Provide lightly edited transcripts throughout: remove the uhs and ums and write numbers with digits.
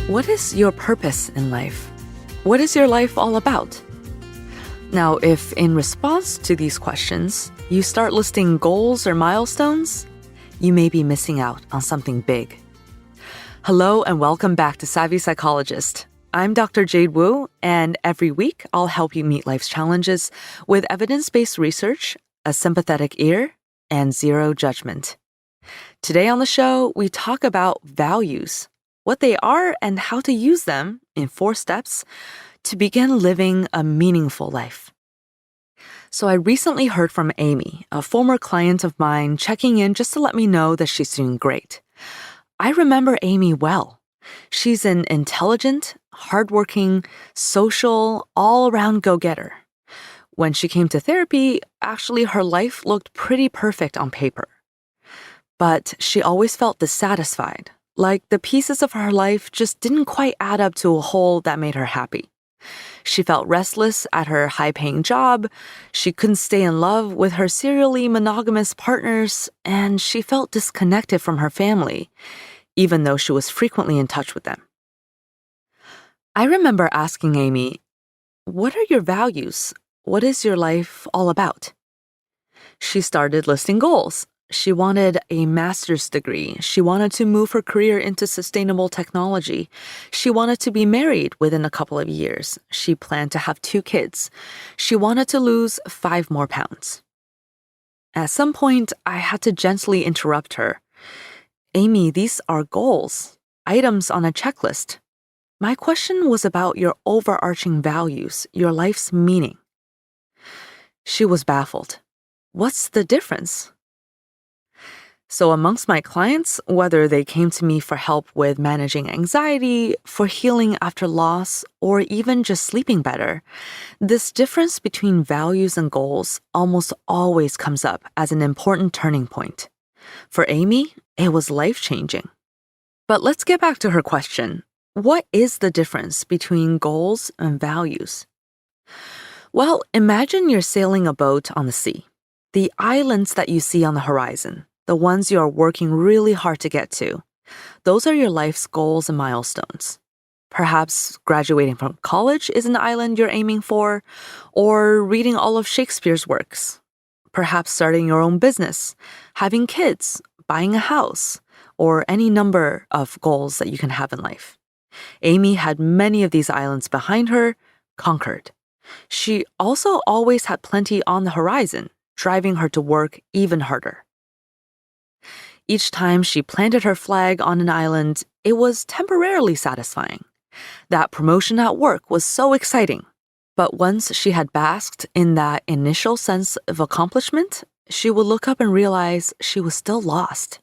What is your purpose in life? What is your life all about? Now, if in response to these questions, you start listing goals or milestones, you may be missing out on something big. Hello and welcome back to Savvy Psychologist. I'm Dr. Jade Wu, and every week I'll help you meet life's challenges with evidence-based research, a sympathetic ear, and zero judgment. Today on the show, we talk about values, what they are and how to use them in 4 steps to begin living a meaningful life. So I recently heard from Amy, a former client of mine, checking in just to let me know that she's doing great. I remember Amy well. She's an intelligent, hardworking, social, all-around go-getter. When she came to therapy, actually her life looked pretty perfect on paper. But she always felt dissatisfied, like the pieces of her life just didn't quite add up to a whole that made her happy. She felt restless at her high-paying job, she couldn't stay in love with her serially monogamous partners, and she felt disconnected from her family, even though she was frequently in touch with them. I remember asking Amy, "What are your values? What is your life all about?" She started listing goals. She wanted a master's degree. She wanted to move her career into sustainable technology. She wanted to be married within a couple of years. She planned to have 2 kids. She wanted to lose 5 more pounds. At some point, I had to gently interrupt her. "Amy, these are goals, items on a checklist. My question was about your overarching values, your life's meaning." She was baffled. "What's the difference?" So amongst my clients, whether they came to me for help with managing anxiety, for healing after loss, or even just sleeping better, this difference between values and goals almost always comes up as an important turning point. For Amy, it was life-changing. But let's get back to her question. What is the difference between goals and values? Well, imagine you're sailing a boat on the sea. The islands that you see on the horizon, the ones you are working really hard to get to, those are your life's goals and milestones. Perhaps graduating from college is an island you're aiming for, or reading all of Shakespeare's works. Perhaps starting your own business, having kids, buying a house, or any number of goals that you can have in life. Amy had many of these islands behind her, conquered. She also always had plenty on the horizon, driving her to work even harder. Each time she planted her flag on an island, it was temporarily satisfying. That promotion at work was so exciting. But once she had basked in that initial sense of accomplishment, she would look up and realize she was still lost,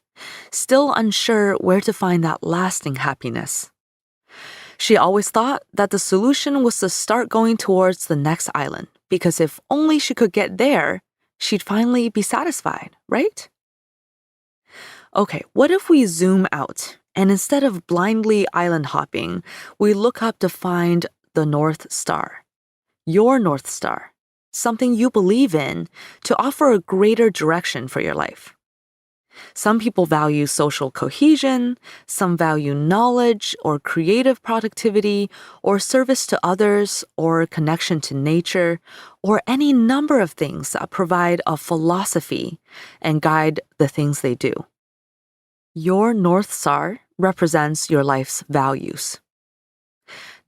still unsure where to find that lasting happiness. She always thought that the solution was to start going towards the next island, because if only she could get there, she'd finally be satisfied, right? Okay, what if we zoom out and instead of blindly island hopping, we look up to find the North Star, your North Star, something you believe in to offer a greater direction for your life. Some people value social cohesion, some value knowledge or creative productivity or service to others or connection to nature or any number of things that provide a philosophy and guide the things they do. Your North Star represents your life's values.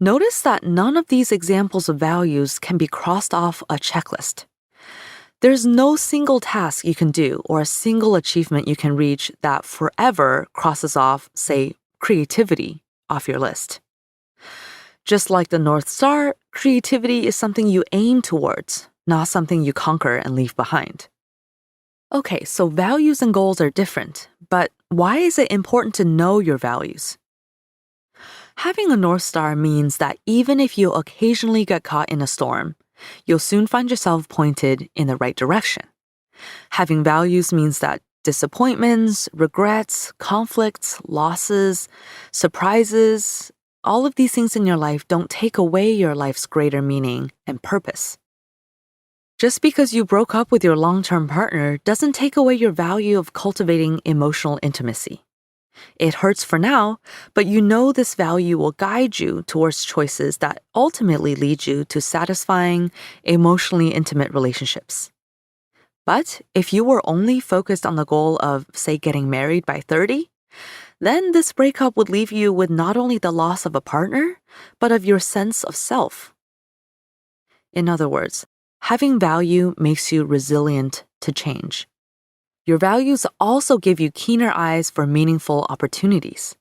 Notice that none of these examples of values can be crossed off a checklist. There's no single task you can do or a single achievement you can reach that forever crosses off, say, creativity off your list. Just like the North Star, creativity is something you aim towards, not something you conquer and leave behind. Okay, so values and goals are different, but why is it important to know your values? Having a North Star means that even if you occasionally get caught in a storm, you'll soon find yourself pointed in the right direction. Having values means that disappointments, regrets, conflicts, losses, surprises, all of these things in your life don't take away your life's greater meaning and purpose. Just because you broke up with your long-term partner doesn't take away your value of cultivating emotional intimacy. It hurts for now, but you know this value will guide you towards choices that ultimately lead you to satisfying, emotionally intimate relationships. But if you were only focused on the goal of, say, getting married by 30, then this breakup would leave you with not only the loss of a partner, but of your sense of self. In other words, having value makes you resilient to change. Your values also give you keener eyes for meaningful opportunities.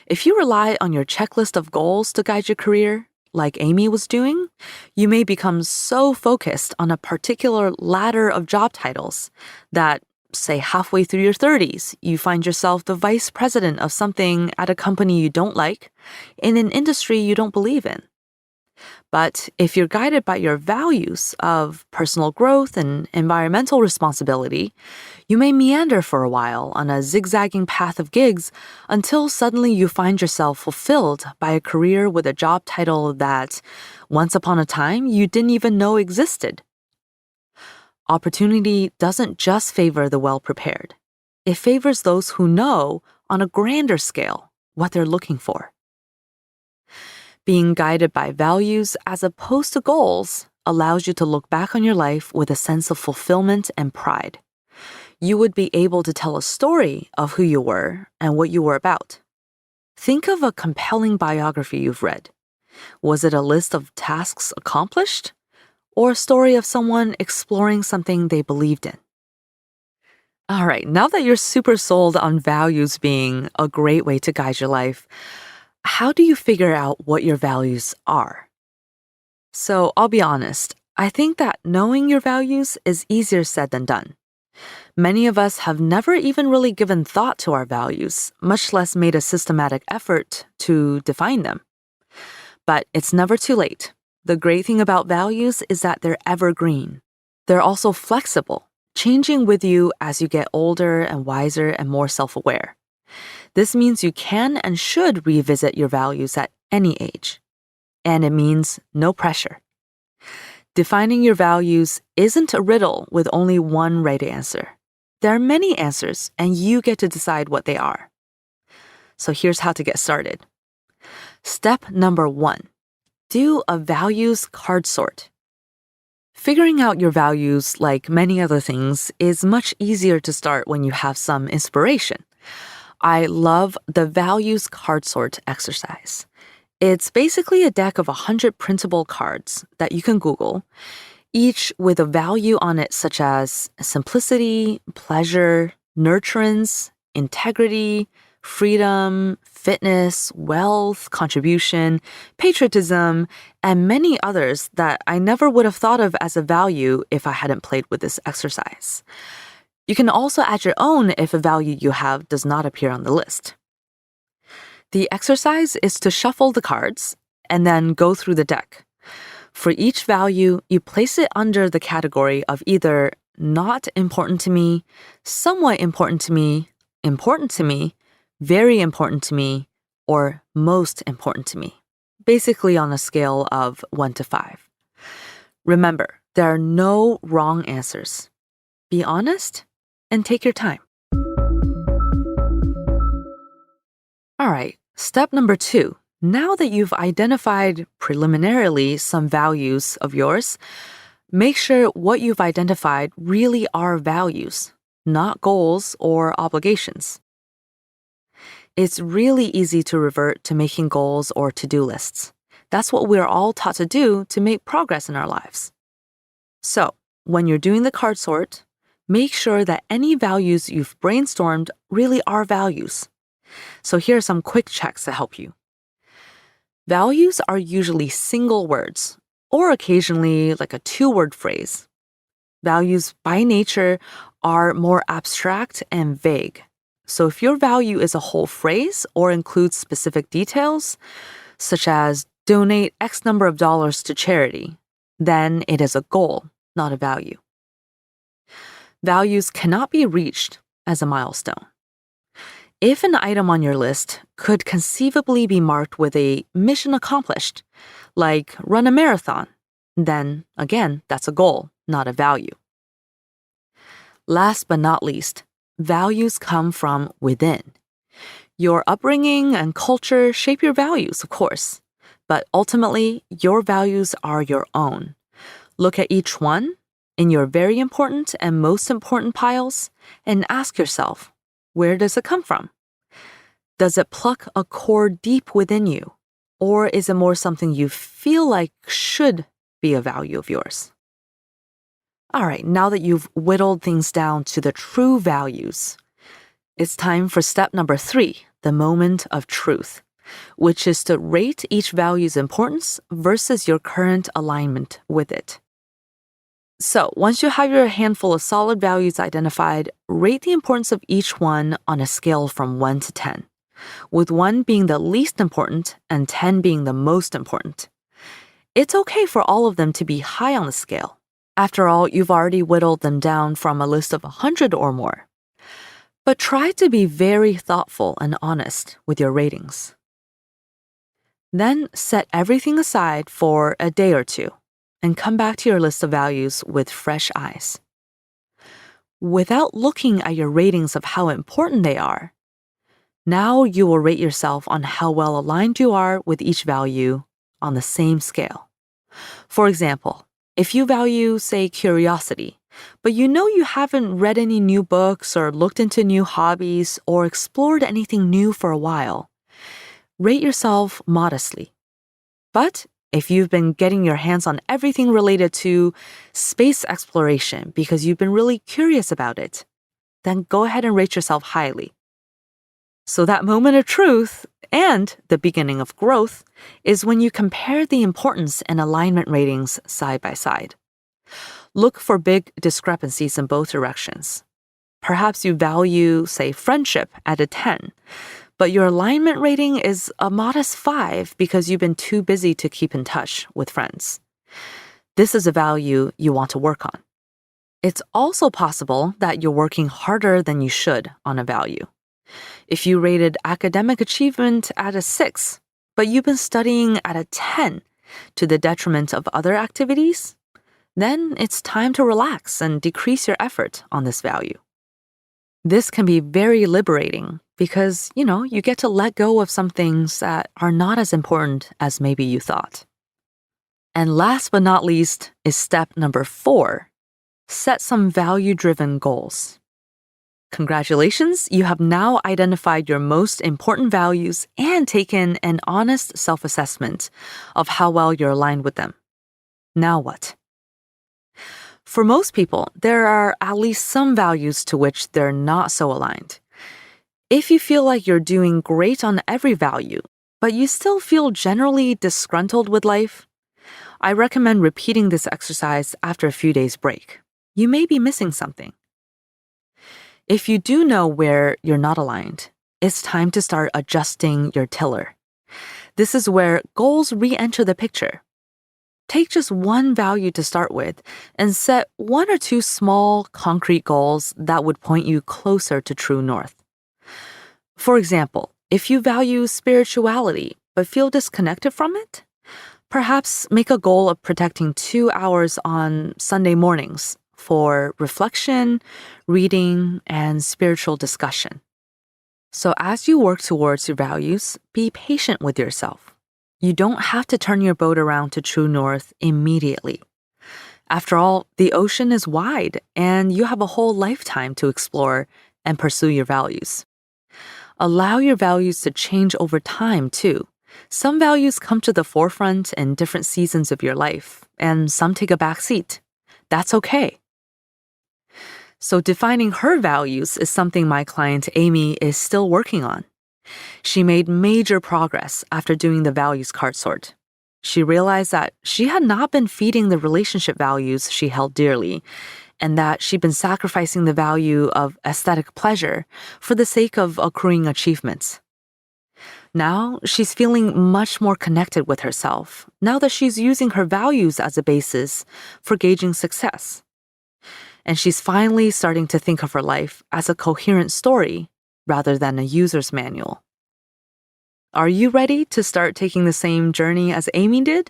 If you rely on your checklist of goals to guide your career, like Amy was doing, you may become so focused on a particular ladder of job titles that, say, halfway through your 30s, you find yourself the vice president of something at a company you don't like in an industry you don't believe in. But if you're guided by your values of personal growth and environmental responsibility, you may meander for a while on a zigzagging path of gigs until suddenly you find yourself fulfilled by a career with a job title that, once upon a time, you didn't even know existed. Opportunity doesn't just favor the well-prepared. It favors those who know, on a grander scale, what they're looking for. Being guided by values as opposed to goals allows you to look back on your life with a sense of fulfillment and pride. You would be able to tell a story of who you were and what you were about. Think of a compelling biography you've read. Was it a list of tasks accomplished, or a story of someone exploring something they believed in? All right, now that you're super sold on values being a great way to guide your life, how do you figure out what your values are? So I'll be honest, I think that knowing your values is easier said than done. Many of us have never even really given thought to our values, much less made a systematic effort to define them. But it's never too late. The great thing about values is that they're evergreen. They're also flexible, changing with you as you get older and wiser and more self-aware. This means you can and should revisit your values at any age. And it means no pressure. Defining your values isn't a riddle with only one right answer. There are many answers, and you get to decide what they are. So here's how to get started. Step number 1. Do a values card sort. Figuring out your values, like many other things, is much easier to start when you have some inspiration. I love the values card sort exercise. It's basically a deck of 100 printable cards that you can Google, each with a value on it such as simplicity, pleasure, nurturance, integrity, freedom, fitness, wealth, contribution, patriotism, and many others that I never would have thought of as a value if I hadn't played with this exercise. You can also add your own if a value you have does not appear on the list. The exercise is to shuffle the cards and then go through the deck. For each value, you place it under the category of either not important to me, somewhat important to me, very important to me, or most important to me, basically on a scale of 1 to 5. Remember, there are no wrong answers. Be honest and take your time. All right, step number 2. Now that you've identified preliminarily some values of yours, make sure what you've identified really are values, not goals or obligations. It's really easy to revert to making goals or to-do lists. That's what we're all taught to do to make progress in our lives. So, when you're doing the card sort, make sure that any values you've brainstormed really are values. So here are some quick checks to help you. Values are usually single words, or occasionally like a 2-word phrase. Values by nature are more abstract and vague. So if your value is a whole phrase or includes specific details, such as donate X number of dollars to charity, then it is a goal, not a value. Values cannot be reached as a milestone. If an item on your list could conceivably be marked with a mission accomplished, like run a marathon, then again, that's a goal, not a value. Last but not least, values come from within. Your upbringing and culture shape your values, of course, but ultimately, your values are your own. Look at each one in your very important and most important piles and ask yourself, where does it come from? Does it pluck a chord deep within you? Or is it more something you feel like should be a value of yours? All right, now that you've whittled things down to the true values, it's time for step number 3, the moment of truth, which is to rate each value's importance versus your current alignment with it. So, once you have your handful of solid values identified, rate the importance of each one on a scale from 1 to 10, with 1 being the least important and 10 being the most important. It's okay for all of them to be high on the scale. After all, you've already whittled them down from a list of 100 or more. But try to be very thoughtful and honest with your ratings. Then set everything aside for a day or two and come back to your list of values with fresh eyes. Without looking at your ratings of how important they are, now you will rate yourself on how well aligned you are with each value on the same scale. For example, if you value, say, curiosity, but you know you haven't read any new books or looked into new hobbies or explored anything new for a while, rate yourself modestly. But if you've been getting your hands on everything related to space exploration because you've been really curious about it, then go ahead and rate yourself highly. So that moment of truth and the beginning of growth is when you compare the importance and alignment ratings side by side. Look for big discrepancies in both directions. Perhaps you value, say, friendship at a 10, but your alignment rating is a modest 5 because you've been too busy to keep in touch with friends. This is a value you want to work on. It's also possible that you're working harder than you should on a value. If you rated academic achievement at a 6, but you've been studying at a 10 to the detriment of other activities, then it's time to relax and decrease your effort on this value. This can be very liberating because, you get to let go of some things that are not as important as maybe you thought. And last but not least is step number 4, set some value-driven goals. Congratulations, you have now identified your most important values and taken an honest self-assessment of how well you're aligned with them. Now what? For most people, there are at least some values to which they're not so aligned. If you feel like you're doing great on every value, but you still feel generally disgruntled with life, I recommend repeating this exercise after a few days' break. You may be missing something. If you do know where you're not aligned, it's time to start adjusting your tiller. This is where goals re-enter the picture. Take just one value to start with and set 1 or 2 small, concrete goals that would point you closer to true north. For example, if you value spirituality but feel disconnected from it, perhaps make a goal of protecting 2 hours on Sunday mornings for reflection, reading, and spiritual discussion. So as you work towards your values, be patient with yourself. You don't have to turn your boat around to true north immediately. After all, the ocean is wide and you have a whole lifetime to explore and pursue your values. Allow your values to change over time too. Some values come to the forefront in different seasons of your life, and some take a back seat. That's okay. So defining her values is something my client Amy is still working on. She made major progress after doing the values card sort. She realized that she had not been feeding the relationship values she held dearly, and that she'd been sacrificing the value of aesthetic pleasure for the sake of accruing achievements. Now, she's feeling much more connected with herself now that she's using her values as a basis for gauging success. And she's finally starting to think of her life as a coherent story rather than a user's manual. Are you ready to start taking the same journey as Amy did?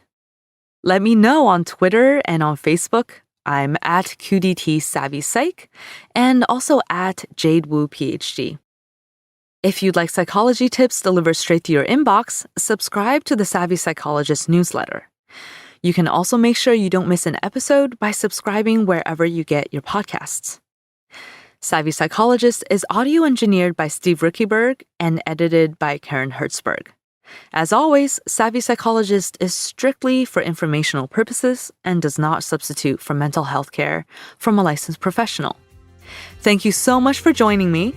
Let me know on Twitter and on Facebook. I'm at QDT Savvy Psych and also at Jade Wu PhD. If you'd like psychology tips delivered straight to your inbox, subscribe to the Savvy Psychologist newsletter. You can also make sure you don't miss an episode by subscribing wherever you get your podcasts. Savvy Psychologist is audio engineered by Steve Rickeberg and edited by Karen Hertzberg. As always, Savvy Psychologist is strictly for informational purposes and does not substitute for mental health care from a licensed professional. Thank you so much for joining me.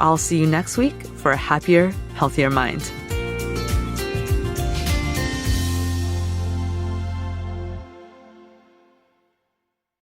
I'll see you next week for a happier, healthier mind.